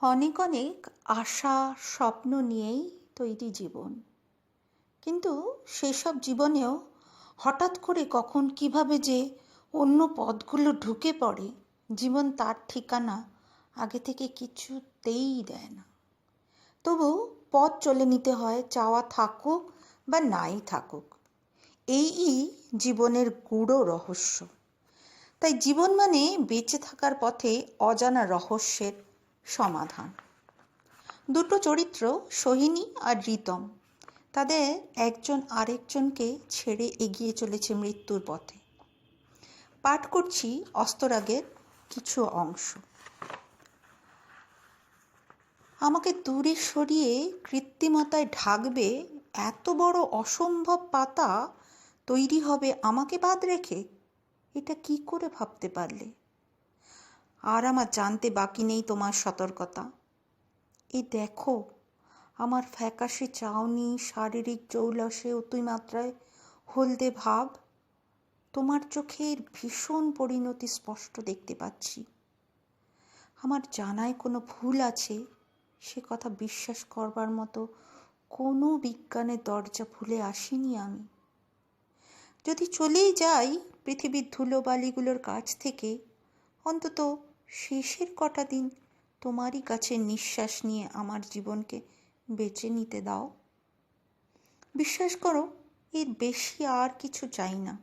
অনেক অনেক আশা স্বপ্ন নিয়েই তৈরি জীবন, কিন্তু সেসব জীবনেও হঠাৎ করে কখন কিভাবে যে অন্য পথগুলো ঢুকে পড়ে, জীবন তার ঠিকানা আগে থেকে কিছুতেই দেয় না। তবু পথ চলে নিতে হয়, চাওয়া থাকুক বা নাই থাকুক। এই জীবনের গূঢ় রহস্য। তাই জীবন মানে বেঁচে থাকার পথে অজানা রহস্যের সমাধান। দুটো চরিত্র, সোহিনী আর রিতম, তাদের একজন আরেকজনকে ছেড়ে এগিয়ে চলেছে মৃত্যুর পথে। পাঠ করছি অস্তরাগের কিছু অংশ। আমাকে দূরে সরিয়ে কৃত্রিমতায় ঢাকবে এত বড় অসম্ভব পাতা তৈরি হবে আমাকে বাদ রেখে? এটা কি করে ভাবতে পারলে? আর আমার জানতে বাকি নেই তোমার সতর্কতা। এই দেখো, আমার ফ্যাকাশে চাউনি, শারীরিক জৌলসে অতিমাত্রায় হলদে ভাব, তোমার চোখের ভীষণ পরিণতি স্পষ্ট দেখতে পাচ্ছি। আমার জানায় কোনো ভুল আছে সে কথা বিশ্বাস করবার মতো কোনো বিজ্ঞানের দরজা ভুলে আসিনি আমি। যদি চলেই যাই পৃথিবীর ধুলোবালিগুলোর কাছ থেকে, অন্তত শেষের কটা দিন তোমারই কাছে নিঃশ্বাস নিয়ে আমার জীবনকে বেঁচে নিতে দাও। বিশ্বাস করো, এর বেশি আর কিছু চাই না।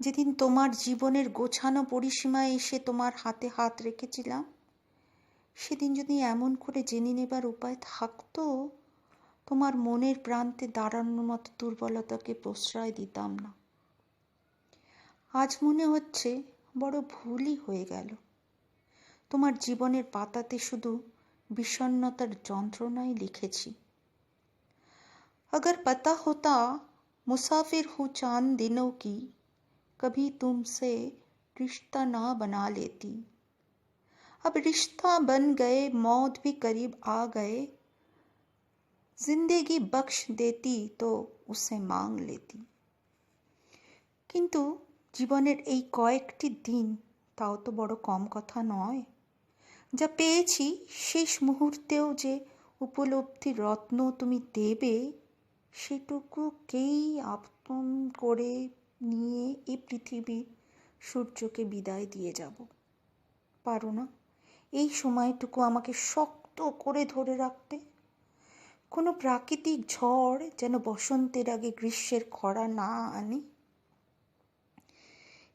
যেদিন তোমার জীবনের গোছানো পরিসীমায় এসে তোমার হাতে হাত রেখেছিলাম, সেদিন যদি এমন করে জেনে নেবার উপায় থাকতো, তোমার মনের প্রান্তে দাঁড়ানোর মতো দুর্বলতাকে প্রশ্রয় দিতাম না। আজ মনে হচ্ছে বড় ভুলই হয়ে গেল। তোমার জীবনের পাতাতে শুধু বিষণ্ণতার যন্ত্রণাই লিখেছি। अगर पता होता मुसाफिर हूँ चांद दिनों की, कभी तुमसे रिश्ता ना बना लेती। अब रिश्ता बन गए, मौत भी करीब आ गए, जिंदगी बख्श देती तो उसे मांग लेती। কিন্তু জীবনের এই কয়েকটি দিন, তাও তো বড় কম কথা নয়। যা পেয়েছি শেষ মুহূর্তেও যে উপলব্ধির রত্ন তুমি দেবে, সেটুকুকেই আপন করে নিয়ে এই পৃথিবীর সূর্যকে বিদায় দিয়ে যাব। পারো না এই সময়টুকু আমাকে শক্ত করে ধরে রাখতে? কোনো প্রাকৃতিক ঝড় যেন বসন্তের আগে গ্রীষ্মের খরা না আনে।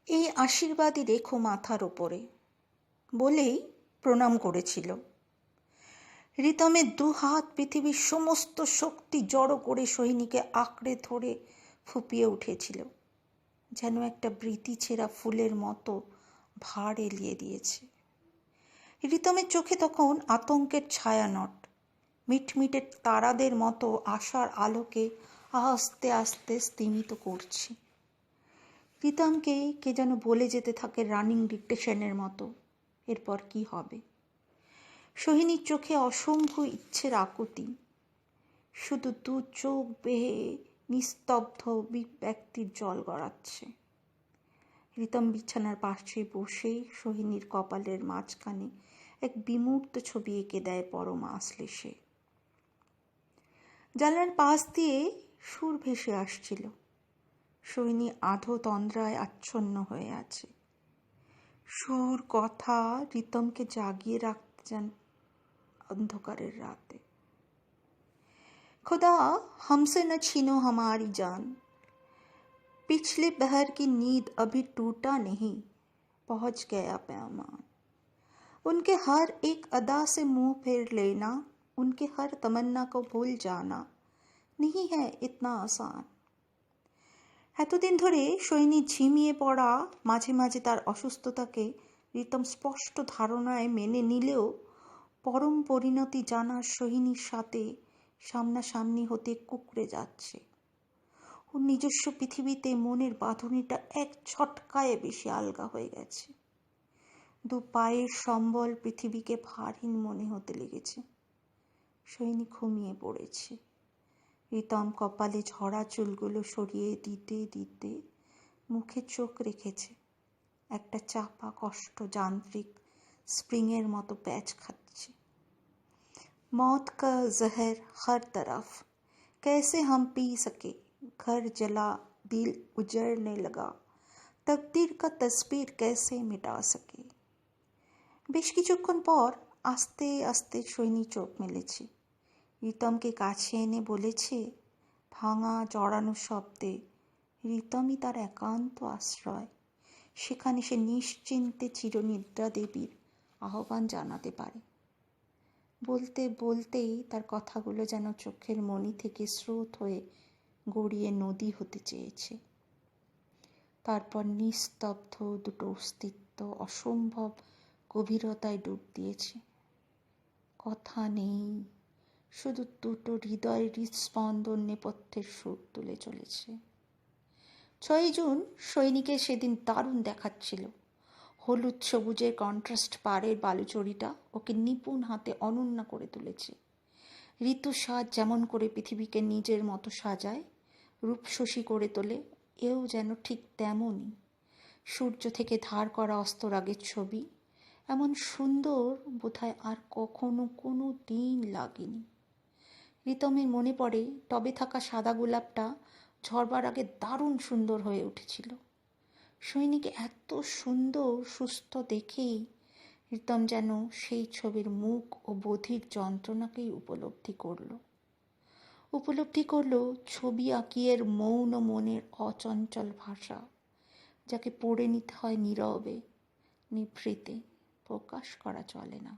এই আশীর্বাদই রেখো মাথার ওপরে, বলেই প্রণাম করেছিল। রিতমের দু হাত পৃথিবীর সমস্ত শক্তি জড়ো করে সোহিনীকে আঁকড়ে ধরে ফুপিয়ে উঠেছিল, যেন একটা বৃতি ছেঁড়া ফুলের মতো ভার এলিয়ে দিয়েছে। রিতমের চোখে তখন আতঙ্কের ছায়ানট, মিটমিটে তারাদের মতো আশার আলোকে আস্তে আস্তে স্তিমিত করছে। রিতমকে কে যেন বলে যেতে থাকে রানিং ডিকটেশনের মতো, এরপর কি হবে। সোহিনীর চোখে অসংখ্য ইচ্ছের আকুতি, শুধু দু চোখ বেয়ে নিস্তব্ধ ব্যক্তির জল গড়াচ্ছে। রিতম বিছানার পাশে বসেই সোহিনীর কপালের মাঝখানে এক বিমূর্ত ছবি এঁকে দেয় পরমা আশ্লেষে। জানলার পাশ দিয়ে সুর ভেসে আসছিল। সোহিনী আধো তন্দ্রায় আচ্ছন্ন হয়ে আছে। সুর, কথা রিতমকে জাগিয়ে রাখতে চান अंधकारेर राते। खुदा हमसे न छीनो हमारी जान, पिछले बहर की नींद अभी टूटा नहीं, पहुंच गया पैमान। उनके हर एक अदा से मुंह फेर लेना, उनके हर तमन्ना को भूल जाना नहीं है इतना आसान। এতদিন ধরে সৈনী ঝিমিয়ে পড়া, মাঝে মাঝে তার অসুস্থতাকে রিতম স্পষ্ট ধারণায় মেনে নিলেও পরম পরিণতি জানার সোহিনীর সাথে সামনাসামনি হতে কুঁকড়ে যাচ্ছে। ওর নিজস্ব পৃথিবীতে মনের বাঁধনিটা এক ছটকায় বেশি আলগা হয়ে গেছে। দু পায়ের সম্বল পৃথিবীকে ভারহীন মনে হতে লেগেছে। সোহিনী ঘুমিয়ে পড়েছে। রিতম কপালে ঝরা চুলগুলো সরিয়ে দিতে দিতে মুখে চোখ রেখেছে। একটা চাপা কষ্ট যান্ত্রিক স্প্রিংয়ের মতো প্যাচ খাচ্ছে। मौत का जहर हर तरफ, कैसे हम पी सके। घर जला, दिल उजड़ने लगा, तकदीर का तस्वीर कैसे मिटा सके। বেশ কিছুক্ষণ পর আস্তে আস্তে সৈনী চোখ মেলেছে। রিতমকে কাছে এনে বলেছে ভাঙা জড়ানো শব্দে, রিতমই তার একান্ত আশ্রয়। সেখানে সে নিশ্চিন্তে চিরনিদ্রা দেবীর আহ্বান জানাতে পারে। বলতে বলতেই তার কথাগুলো যেন চোখের মণি থেকে স্রোত হয়ে গড়িয়ে নদী হতে চেয়েছে। তারপর নিস্তব্ধ দুটো অস্তিত্ব অসম্ভব গভীরতায় ডুব দিয়েছে। কথা নেই, শুধু দুটো হৃদয়ের হৃৎস্পন্দন নেপথ্যের সুর তুলে চলেছে। 6ই জুন সৈনিকের সেদিন দারুণ দেখাচ্ছিল। হলুদ সবুজের কন্ট্রাস্ট পাড়ের বালুচরিটা ওকে নিপুণ হাতে অনন্যা করে তুলেছে। ঋতুস্বাদ যেমন করে পৃথিবীকে নিজের মতো সাজায়, রূপশোষী করে তোলে, এও যেন ঠিক তেমনই। সূর্য থেকে ধার করা অস্তরাগের ছবি, এমন সুন্দর বোধহয় আর কখনো কোনো দিন লাগেনি। রিতমের মনে পড়ে টবে থাকা সাদা গোলাপটা ঝরবার আগে দারুণ সুন্দর হয়ে উঠেছিল। সৈনিক এত সুন্দর সুস্থ দেখেই রিতম যেন সেই ছবির মুখ ও বধির যন্ত্রণাকেই উপলব্ধি করল ছবি আঁকিয়ের মৌন মনের অচঞ্চল ভাষা, যাকে পড়ে নিতে হয় নীরবে, নিভৃতে, প্রকাশ করা চলে না।